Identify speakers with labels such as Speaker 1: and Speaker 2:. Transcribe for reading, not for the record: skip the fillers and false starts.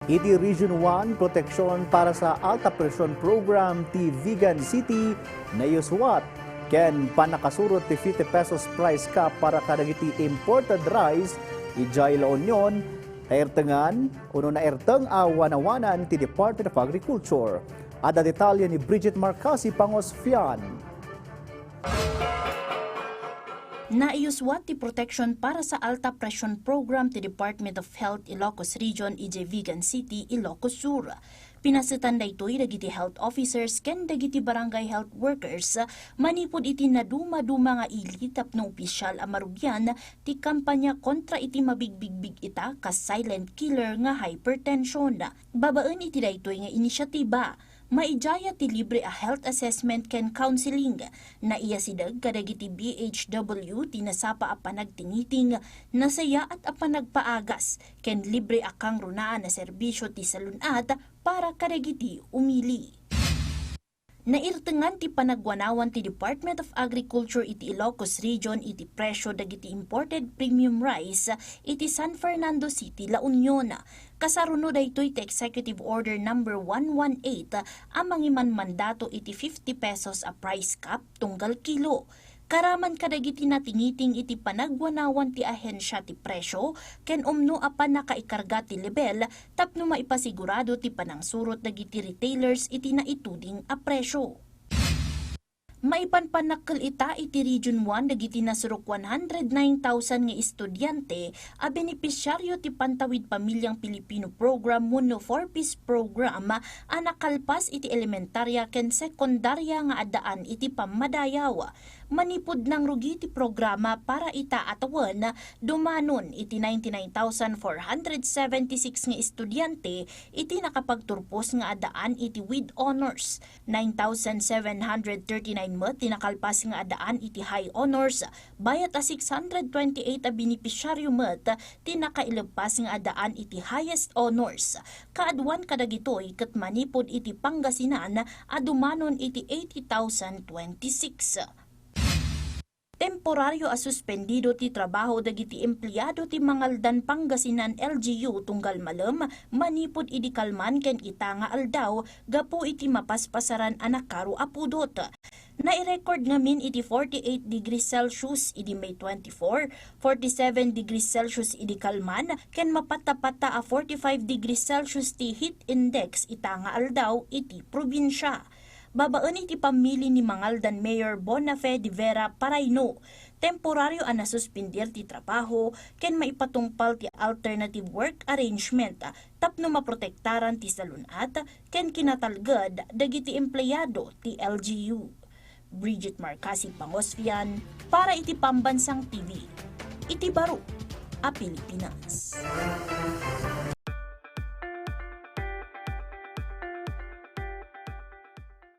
Speaker 1: Iti Region 1 proteksyon para sa alta presyon program ti Vigan City na yuswat ken panakasurot ti 50 pesos price cap para kadagiti imported rice ijay La Union ertengan uno na erteng awanawanan ti Department of Agriculture. Ada detalye ni Bridget Marcasi Pangosfian.
Speaker 2: Naiyuswat ti protection para sa alta presyon program ti Department of Health Ilocos Region ije Vigan City, Ilocos Sur. Pinasitan daytoy dagiti health officers ken dagiti barangay health workers manipod iti naduma-duma nga ili tapno opisyal a marugyan ti kampanya kontra iti mabigbigbig ita kas silent killer nga hypertension. Babaen iti daytoy nga inisyatiba maijaya ti libre a health assessment ken counseling na iya sidag kadagiti BHW ti nasapa a panagtingiting nasaya at a panagpaagas ken libre a kang runaan na serbisyo ti salunat para kadagiti umili. Nairtengan ti panagwanawan ti Department of Agriculture iti Ilocos Region iti presyo dagiti imported premium rice iti San Fernando City, La Union. Kasaruno daytoy ti Executive Order number 118 ang mangiman mandato iti 50 pesos a price cap tunggal kilo. Karaman kadagiti natingiting iti panagwanawan ti ahensya ti presyo ken umno apan nakaikarga ti level tapno maipasigurado ti panangsurot dagiti retailers iti naituding a presyo. Maipanpanakkel ita iti Region 1 dagiti nasurok 109,000 nga estudyante a benepisyaryo ti Pantawid Pamilyang Pilipino Program wenno 4-piece program a nakalpas iti elementarya ken sekundarya nga addaan iti pamadayaw. Manipod ng rugi ti programa para ita atawan dumanon iti 99,476 nga estudyante iti nakapagturpos nga addaan iti with honors, 9,739 met tinakalpas nga adaan iti high honors, bayat a 628 a benepisyaryo met tinakailagpas nga adaan iti highest honors. Kaadwan kadagitoy ket manipod iti Pangasinan adumanon iti 80,026. Temporaryo a suspendido ti trabaho dagiti empleyado ti Mangaldan Pangasinan LGU tunggal malem manipod idi kalman ken ita nga aldaw gapu iti mapaspasaran a nakaro a pudot. Nai-record ngamin iti 48 degrees Celsius idi May 24, 47 degrees Celsius idi kalman ken mapatapata a 45 degrees Celsius ti heat index ita nga aldaw iti probinsya. Babaan iti pamili ni Mangaldan Mayor Bonafe de Vera Parayno. Temporaryo ang nasuspindir ti trabaho ken maipatungpal ti alternative work arrangement tapno maprotektaran ti salunat ken kinatalged dagiti empleyado ti LGU. Bridget Marcasi Pangosfian para iti Pambansang TV. Iti Baro a Pilipinas.